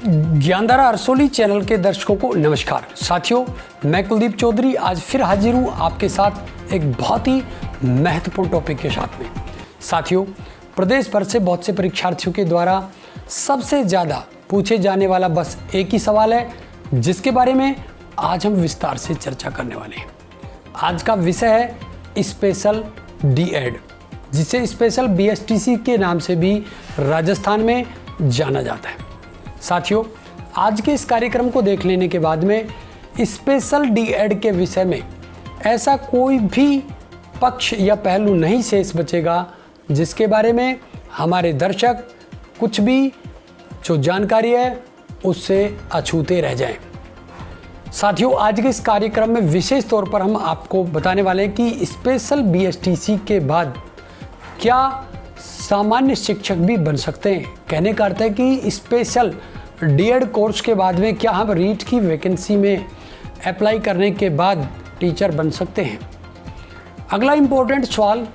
Gyandhara अरसोली channel के दर्शकों को नमस्कार। साथियों, मैं कुलदीप चौधरी आज फिर हाजिर हूँ आपके साथ एक बहुत ही महत्वपूर्ण टॉपिक के साथ में। साथियों, प्रदेश भर से बहुत से परीक्षार्थियों के द्वारा सबसे ज़्यादा पूछे जाने वाला बस एक ही सवाल है, जिसके बारे में आज हम विस्तार से चर्चा करने वाले हैं। आज का विषय है स्पेशल डी.एड, जिसे स्पेशल बीएसटीसी के नाम से भी राजस्थान में जाना जाता है। साथियों, आज के इस कार्यक्रम को देख लेने के बाद में स्पेशल डी.एड के विषय में ऐसा कोई भी पक्ष या पहलू नहीं शेष बचेगा जिसके बारे में हमारे दर्शक कुछ भी जो जानकारी है उससे अछूते रह जाएं। साथियों, आज के इस कार्यक्रम में विशेष तौर पर हम आपको बताने वाले हैं कि स्पेशल बीएसटीसी के बाद क्या सामान्य शिक्षक भी बन सकते हैं। कहने का अर्थ है कि स्पेशल डी.एड कोर्स के बाद में क्या हम रीट की वैकेंसी में अप्लाई करने के बाद टीचर बन सकते हैं। अगला इम्पोर्टेंट सवाल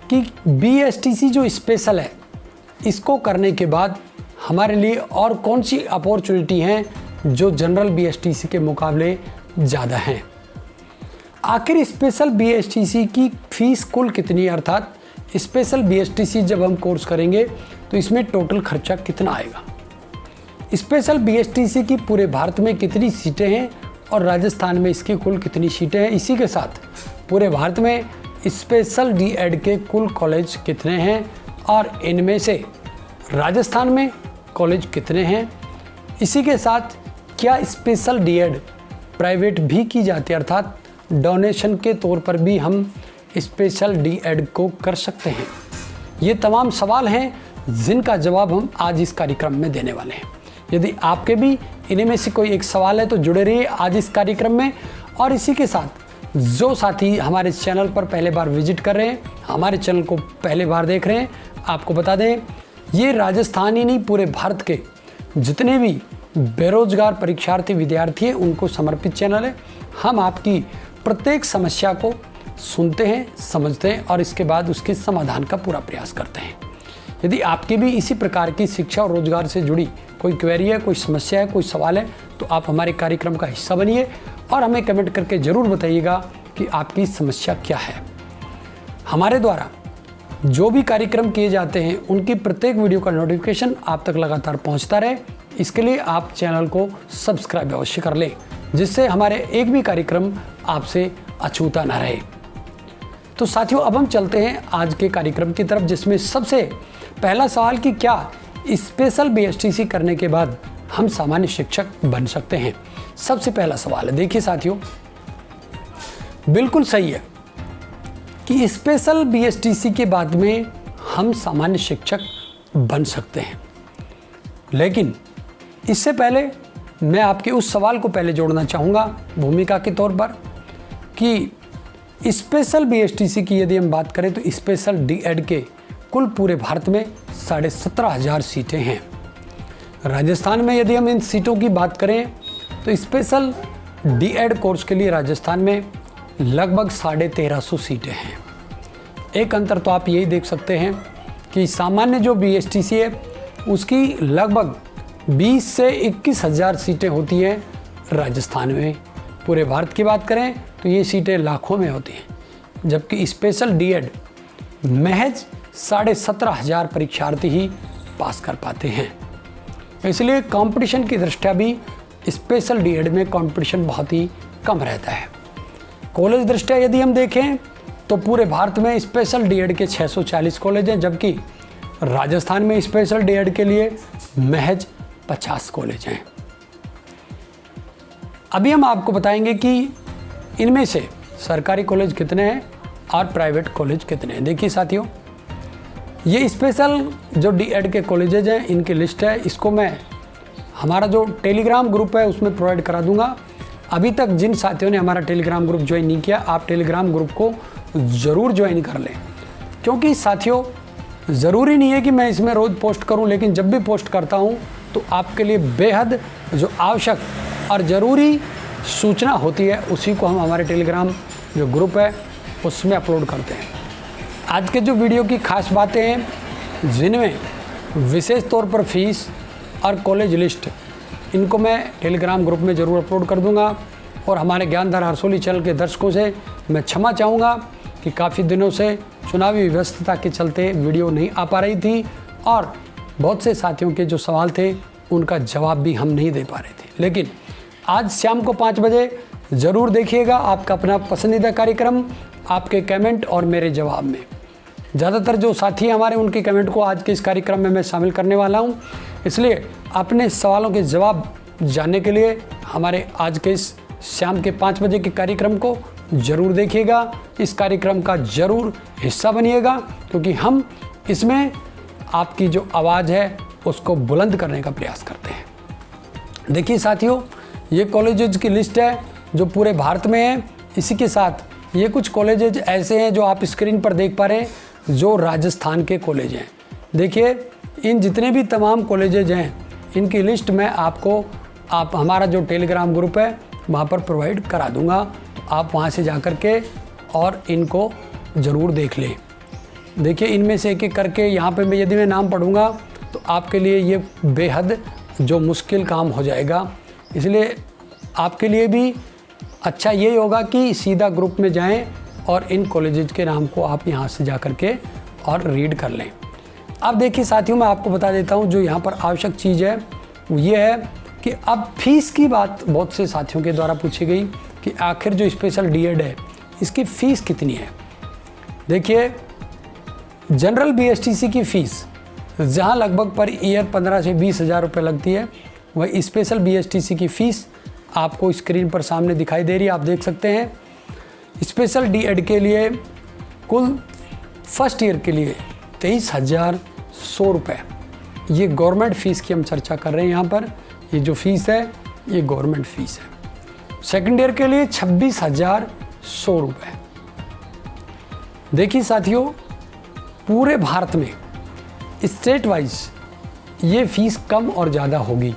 कि बीएसटीसी जो स्पेशल है, इसको करने के बाद हमारे लिए और कौन सी अपॉर्चुनिटी हैं जो जनरल बीएसटीसी के मुकाबले ज़्यादा हैं। आखिर स्पेशल बीएसटीसी की फीस कुल कितनी है, अर्थात स्पेशल बीएसटीसी जब हम कोर्स करेंगे तो इसमें टोटल खर्चा कितना आएगा। स्पेशल बीएसटीसी की पूरे भारत में कितनी सीटें हैं और राजस्थान में इसकी कुल कितनी सीटें हैं। इसी के साथ पूरे भारत में स्पेशल डी.एड के कुल कॉलेज कितने हैं और इनमें से राजस्थान में कॉलेज कितने हैं। इसी के साथ क्या स्पेशल डी.एड प्राइवेट भी की जाती है, अर्थात डोनेशन के तौर पर भी हम स्पेशल डी.एड को कर सकते हैं। ये तमाम सवाल हैं जिनका जवाब हम आज इस कार्यक्रम में देने वाले हैं। यदि आपके भी इन्हीं में से कोई एक सवाल है तो जुड़े रहिए आज इस कार्यक्रम में। और इसी के साथ जो साथी हमारे चैनल पर पहले बार विजिट कर रहे हैं, हमारे चैनल को पहले बार देख रहे हैं, आपको बता दें ये राजस्थान ही नहीं पूरे भारत के जितने भी बेरोजगार परीक्षार्थी विद्यार्थी हैं उनको समर्पित चैनल है। हम आपकी प्रत्येक समस्या को सुनते हैं, समझते हैं और इसके बाद उसके समाधान का पूरा प्रयास करते हैं। यदि आपकी भी इसी प्रकार की शिक्षा और रोजगार से जुड़ी कोई क्वेरी है, कोई समस्या है, कोई सवाल है तो आप हमारे कार्यक्रम का हिस्सा बनिए और हमें कमेंट करके ज़रूर बताइएगा कि आपकी समस्या क्या है। हमारे द्वारा जो भी कार्यक्रम किए जाते हैं उनकी प्रत्येक वीडियो का नोटिफिकेशन आप तक लगातार पहुंचता रहे, इसके लिए आप चैनल को सब्सक्राइब अवश्य कर लें, जिससे हमारे एक भी कार्यक्रम आपसे अछूता ना रहे। तो साथियों, अब हम चलते हैं आज के कार्यक्रम की तरफ, जिसमें सबसे पहला सवाल कि क्या स्पेशल बीएसटीसी करने के बाद हम सामान्य शिक्षक बन सकते हैं। सबसे पहला सवाल है, देखिए साथियों, बिल्कुल सही है कि स्पेशल बीएसटीसी के बाद में हम सामान्य शिक्षक बन सकते हैं। लेकिन इससे पहले मैं आपके उस सवाल को पहले जोड़ना चाहूँगा भूमिका के तौर पर कि स्पेशल बीएसटीसी की यदि हम बात करें तो स्पेशल डी.एड के कुल पूरे भारत में 17,500 सीटें हैं। राजस्थान में यदि हम इन सीटों की बात करें तो स्पेशल डी.एड कोर्स के लिए राजस्थान में लगभग 1,350 सीटें हैं। एक अंतर तो आप यही देख सकते हैं कि सामान्य जो बीएसटीसी है उसकी लगभग 20 से 21,000 सीटें होती हैं राजस्थान में। पूरे भारत की बात करें तो ये सीटें लाखों में होती हैं, जबकि स्पेशल डी.एड महज 17,500 परीक्षार्थी ही पास कर पाते हैं। इसलिए कंपटीशन की दृष्टया भी स्पेशल डी.एड में कंपटीशन बहुत ही कम रहता है। कॉलेज दृष्टया यदि हम देखें तो पूरे भारत में स्पेशल डी.एड के 640 कॉलेज हैं, जबकि राजस्थान में स्पेशल डी.एड के लिए महज 50 कॉलेज हैं। अभी हम आपको बताएंगे कि इनमें से सरकारी कॉलेज कितने हैं और प्राइवेट कॉलेज कितने हैं। देखिए साथियों, ये स्पेशल जो डी.एड के कॉलेजेज हैं इनकी लिस्ट है, इसको मैं हमारा जो टेलीग्राम ग्रुप है उसमें प्रोवाइड करा दूंगा। अभी तक जिन साथियों ने हमारा टेलीग्राम ग्रुप ज्वाइन नहीं किया, आप टेलीग्राम ग्रुप को ज़रूर ज्वाइन कर लें, क्योंकि साथियों ज़रूरी नहीं है कि मैं इसमें रोज़ पोस्ट करूं, लेकिन जब भी पोस्ट करता हूं तो आपके लिए बेहद जो आवश्यक और ज़रूरी सूचना होती है उसी को हम हमारे टेलीग्राम जो ग्रुप है उसमें अपलोड करते हैं। आज के जो वीडियो की खास बातें हैं जिनमें विशेष तौर पर फीस और कॉलेज लिस्ट इनको मैं टेलीग्राम ग्रुप में ज़रूर अपलोड कर दूंगा। और हमारे ज्ञानधारा हरसोली चैनल के दर्शकों से मैं क्षमा चाहूँगा कि काफ़ी दिनों से चुनावी व्यस्तता के चलते वीडियो नहीं आ पा रही थी और बहुत से साथियों के जो सवाल थे उनका जवाब भी हम नहीं दे पा रहे थे। लेकिन आज शाम को 5 बजे ज़रूर देखिएगा आपका अपना पसंदीदा कार्यक्रम, आपके कमेंट और मेरे जवाब में। ज़्यादातर जो साथी हमारे उनके कमेंट को आज के इस कार्यक्रम में मैं शामिल करने वाला हूं, इसलिए अपने सवालों के जवाब जानने के लिए हमारे आज के इस शाम के 5 बजे के कार्यक्रम को ज़रूर देखिएगा। इस कार्यक्रम का ज़रूर हिस्सा बनिएगा, क्योंकि हम इसमें आपकी जो आवाज़ है उसको बुलंद करने का प्रयास करते हैं। देखिए साथियों, ये कॉलेजेस की लिस्ट है जो पूरे भारत में है। इसी के साथ ये कुछ कॉलेजेज ऐसे हैं जो आप स्क्रीन पर देख पा रहे हैं, जो राजस्थान के कॉलेज हैं। देखिए, इन जितने भी तमाम कॉलेजेज हैं इनकी लिस्ट मैं आपको हमारा जो टेलीग्राम ग्रुप है वहाँ पर प्रोवाइड करा दूँगा, तो आप वहाँ से जा कर के और इनको ज़रूर देख लें। देखिए, इनमें से एक एक करके यहाँ पे यदि मैं नाम पढ़ूँगा तो आपके लिए ये बेहद जो मुश्किल काम हो जाएगा। इसलिए आपके लिए भी अच्छा यही होगा कि सीधा ग्रुप में जाएं और इन कॉलेजेस के नाम को आप यहाँ से जा कर के और रीड कर लें। अब देखिए साथियों, मैं आपको बता देता हूँ जो यहाँ पर आवश्यक चीज़ है वो ये है कि अब फीस की बात बहुत से साथियों के द्वारा पूछी गई कि आखिर जो स्पेशल डीएड है इसकी फ़ीस कितनी है। देखिए, जनरल बीएसटीसी की फ़ीस जहाँ लगभग पर ईयर 15 से 20 हज़ार रुपये लगती है, वह स्पेशल बीएसटीसी की फ़ीस आपको स्क्रीन पर सामने दिखाई दे रही है, आप देख सकते हैं। स्पेशल डीएड के लिए कुल फर्स्ट ईयर के लिए 23,100 रुपये, ये गवर्नमेंट फ़ीस की हम चर्चा कर रहे हैं। यहाँ पर ये जो फ़ीस है ये गवर्नमेंट फ़ीस है। सेकेंड ईयर के लिए 26,100 रुपये। देखिए साथियों, पूरे भारत में स्टेट वाइज ये फ़ीस कम और ज़्यादा होगी।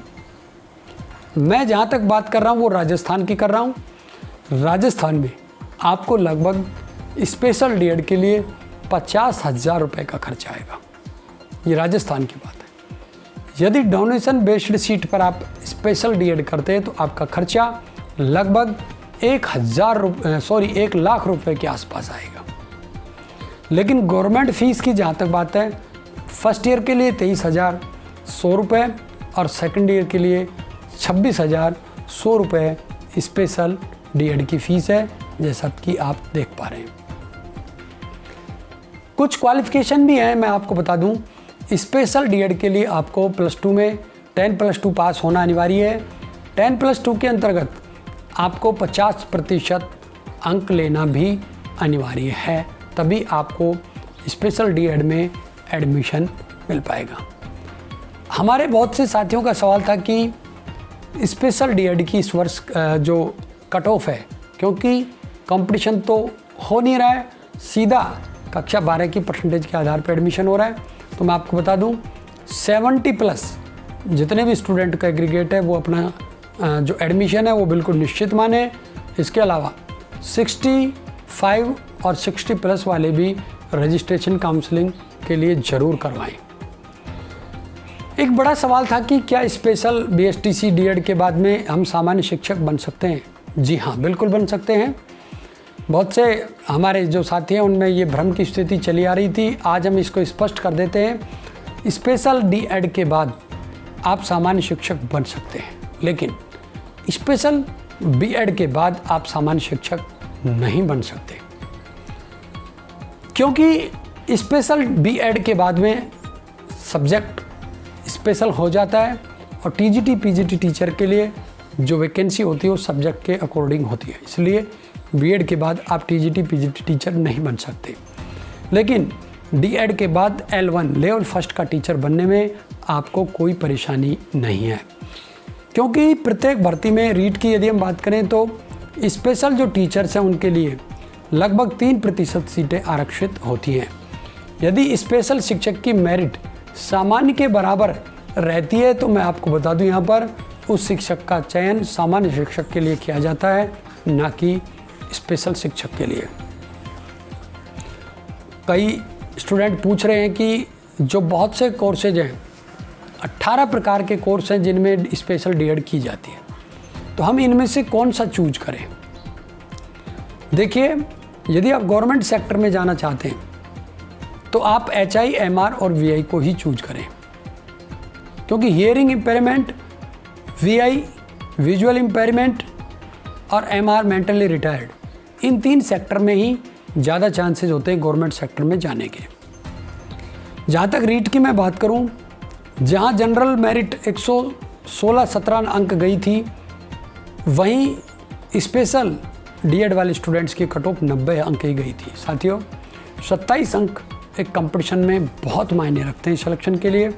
मैं जहाँ तक बात कर रहा हूँ वो राजस्थान की कर रहा हूँ। राजस्थान में आपको लगभग स्पेशल डीएड के लिए 50,000 रुपये का खर्चा आएगा। ये राजस्थान की बात है। यदि डोनेशन बेस्ड सीट पर आप स्पेशल डीएड करते हैं तो आपका खर्चा लगभग 1 लाख रुपये के आसपास आएगा। लेकिन गवर्नमेंट फ़ीस की जहाँ तक बात है, फर्स्ट ईयर के लिए 23,100 रुपये और सेकेंड ईयर के लिए 26,100 रुपये स्पेशल डीएड की फ़ीस है, जैसा कि आप देख पा रहे हैं। कुछ क्वालिफ़िकेशन भी हैं, मैं आपको बता दूं। स्पेशल डीएड के लिए आपको +2 में 10+2 पास होना अनिवार्य है। 10+2 के अंतर्गत आपको 50% अंक लेना भी अनिवार्य है, तभी आपको स्पेशल डीएड में एडमिशन मिल पाएगा। हमारे बहुत से साथियों का सवाल था कि स्पेशल डीएड की इस वर्ष जो कट ऑफ है, क्योंकि कंपटीशन तो हो नहीं रहा है, सीधा कक्षा 12 की परसेंटेज के आधार पर एडमिशन हो रहा है। तो मैं आपको बता दूं 70+ जितने भी स्टूडेंट का एग्रीगेट है वो अपना जो एडमिशन है वो बिल्कुल निश्चित माने। इसके अलावा 65 और 60+ वाले भी रजिस्ट्रेशन काउंसलिंग के लिए ज़रूर करवाएं। एक बड़ा सवाल था कि क्या स्पेशल बीएसटीसी डीएड के बाद में हम सामान्य शिक्षक बन सकते हैं। जी हाँ, बिल्कुल बन सकते हैं। बहुत से हमारे जो साथी हैं उनमें ये भ्रम की स्थिति चली आ रही थी, आज हम इसको स्पष्ट कर देते हैं। स्पेशल डीएड के बाद आप सामान्य शिक्षक बन सकते हैं, लेकिन स्पेशल बीएड के बाद आप सामान्य शिक्षक नहीं बन सकते, क्योंकि स्पेशल बीएड के बाद में सब्जेक्ट स्पेशल हो जाता है और टीजीटी पीजीटी टीचर के लिए जो वैकेंसी होती है वो सब्जेक्ट के अकॉर्डिंग होती है। इसलिए बीएड के बाद आप टीजीटी पीजीटी टीचर नहीं बन सकते, लेकिन डीएड के बाद L1 लेवल फर्स्ट का टीचर बनने में आपको कोई परेशानी नहीं है, क्योंकि प्रत्येक भर्ती में रीट की यदि हम बात करें तो स्पेशल जो टीचर्स हैं उनके लिए लगभग 3% सीटें आरक्षित होती हैं। यदि स्पेशल शिक्षक की मेरिट सामान्य के बराबर रहती है तो मैं आपको बता दूं, यहाँ पर उस शिक्षक का चयन सामान्य शिक्षक के लिए किया जाता है, ना कि स्पेशल शिक्षक के लिए। कई स्टूडेंट पूछ रहे हैं कि जो बहुत से कोर्सेज हैं 18 प्रकार के कोर्स हैं जिनमें स्पेशल डीएड की जाती है। तो हम इनमें से कौन सा चूज करें? देखिए, यदि आप गवर्नमेंट सेक्टर में जाना चाहते हैं तो आप HI, MR और VI को ही चूज करें, क्योंकि hearing impairment, VI visual impairment और MR मेंटली रिटायर्ड, इन 3 सेक्टर में ही ज़्यादा चांसेस होते हैं गवर्नमेंट सेक्टर में जाने के। जहाँ तक रीट की मैं बात करूँ, जहाँ जनरल मेरिट 116-17 अंक गई थी, वहीं स्पेशल डीएड वाले स्टूडेंट्स की कट ऑफ 90 अंक ही गई थी। साथियों, 27 अंक एक कंपटीशन में बहुत मायने रखते हैं सिलेक्शन के लिए।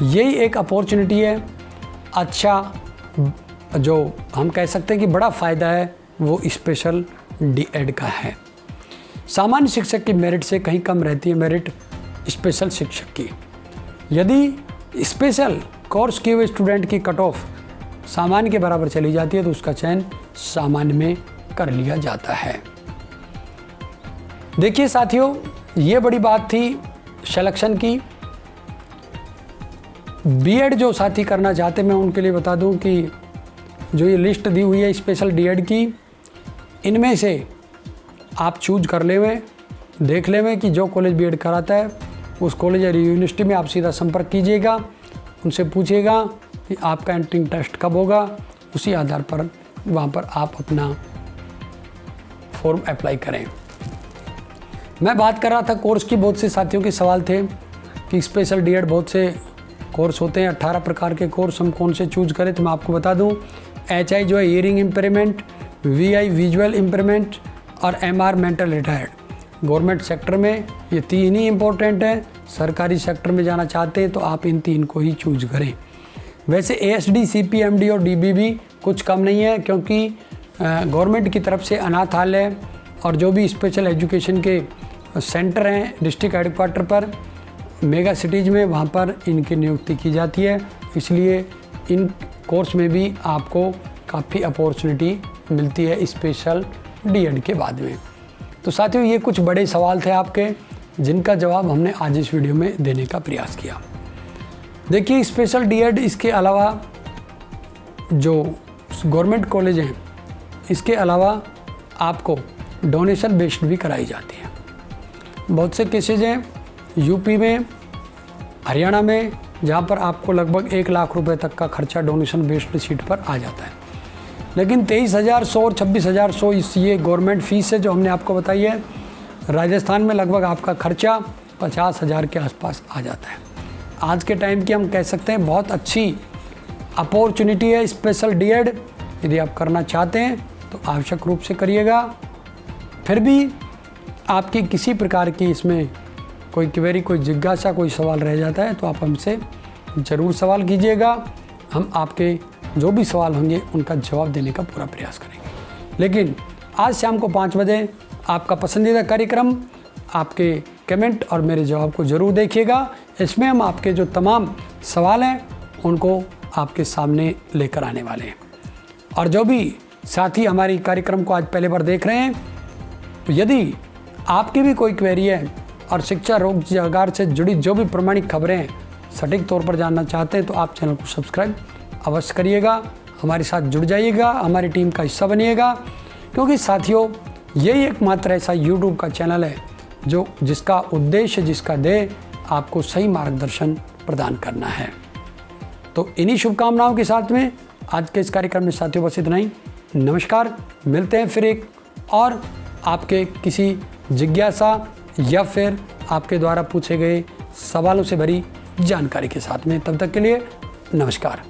यही एक अपॉर्चुनिटी है, अच्छा जो हम कह सकते हैं कि बड़ा फ़ायदा है, वो स्पेशल डीएड का है। सामान्य शिक्षक की मेरिट से कहीं कम रहती है मेरिट स्पेशल शिक्षक की। यदि स्पेशल कोर्स किए हुए स्टूडेंट की कट ऑफ सामान्य के बराबर चली जाती है तो उसका चयन सामान्य में कर लिया जाता है। देखिए साथियों, ये बड़ी बात थी सिलेक्शन की। बीएड जो साथी करना चाहते, मैं उनके लिए बता दूं कि जो ये लिस्ट दी हुई है स्पेशल डीएड की, इनमें से आप चूज कर लेवें, देख लेवें कि जो कॉलेज बीएड कराता है उस कॉलेज या यूनिवर्सिटी में आप सीधा संपर्क कीजिएगा, उनसे पूछिएगा कि आपका एंट्रिंग टेस्ट कब होगा। उसी आधार पर वहाँ पर आप अपना फॉर्म अप्लाई करें। मैं बात कर रहा था कोर्स की, बहुत से साथियों के सवाल थे कि स्पेशल डीएड बहुत से कोर्स होते हैं, 18 प्रकार के कोर्स, हम कौन से चूज करें। तो मैं आपको बता दूं, HI जो है hearing impairment, VI visual impairment और MR mental retired. Government sector में ये 3 ही इम्पोर्टेंट है। सरकारी सेक्टर में जाना चाहते हैं तो आप इन 3 को ही चूज करें। वैसे ASD, CPMD और DBB कुछ कम नहीं है, क्योंकि गवर्नमेंट की तरफ से अनाथालय और जो भी स्पेशल एजुकेशन के सेंटर हैं डिस्ट्रिक्ट हेडक्वार्टर पर, मेगा सिटीज़ में, वहाँ पर इनकी नियुक्ति की जाती है। इसलिए इन कोर्स में भी आपको काफ़ी अपॉर्चुनिटी मिलती है स्पेशल डीएड के बाद में। तो साथियों, ये कुछ बड़े सवाल थे आपके, जिनका जवाब हमने आज इस वीडियो में देने का प्रयास किया। देखिए, स्पेशल डीएड इसके अलावा जो गवर्नमेंट कॉलेज हैं, इसके अलावा आपको डोनेशन बेस्ड भी कराई जाती है। बहुत से केसेज हैं यूपी में, हरियाणा में, जहाँ पर आपको लगभग 1 लाख रुपए तक का खर्चा डोनेशन बेस्ड सीट पर आ जाता है। लेकिन 23,100 और 26,100 ये गवर्नमेंट फीस है जो हमने आपको बताई है। राजस्थान में लगभग आपका खर्चा 50,000 के आसपास आ जाता है। आज के टाइम की हम कह सकते हैं बहुत अच्छी अपॉर्चुनिटी है स्पेशल डीएड। यदि आप करना चाहते हैं तो आवश्यक रूप से करिएगा। फिर भी आपकी किसी प्रकार की इसमें कोई क्वेरी, कोई जिज्ञासा, कोई सवाल रह जाता है तो आप हमसे ज़रूर सवाल कीजिएगा। हम आपके जो भी सवाल होंगे उनका जवाब देने का पूरा प्रयास करेंगे। लेकिन आज शाम को 5 बजे आपका पसंदीदा कार्यक्रम आपके कमेंट और मेरे जवाब को ज़रूर देखिएगा। इसमें हम आपके जो तमाम सवाल हैं उनको आपके सामने लेकर आने वाले हैं। और जो भी साथी हमारी कार्यक्रम को आज पहले बार देख रहे हैं, तो यदि आपकी भी कोई क्वेरी है और शिक्षा रोजगार से जुड़ी जो भी प्रमाणिक खबरें सटीक तौर पर जानना चाहते हैं तो आप चैनल को सब्सक्राइब अवश्य करिएगा, हमारे साथ जुड़ जाइएगा, हमारी टीम का हिस्सा बनिएगा। क्योंकि साथियों, यही एकमात्र ऐसा यूट्यूब का चैनल है जिसका उद्देश्य, जिसका ध्येय आपको सही मार्गदर्शन प्रदान करना है। तो इन्हीं शुभकामनाओं के साथ में आज के इस कार्यक्रम में साथियों बस इतना ही। नमस्कार, मिलते हैं फिर एक और आपके किसी जिज्ञासा या फिर आपके द्वारा पूछे गए सवालों से भरी जानकारी के साथ में। तब तक के लिए नमस्कार।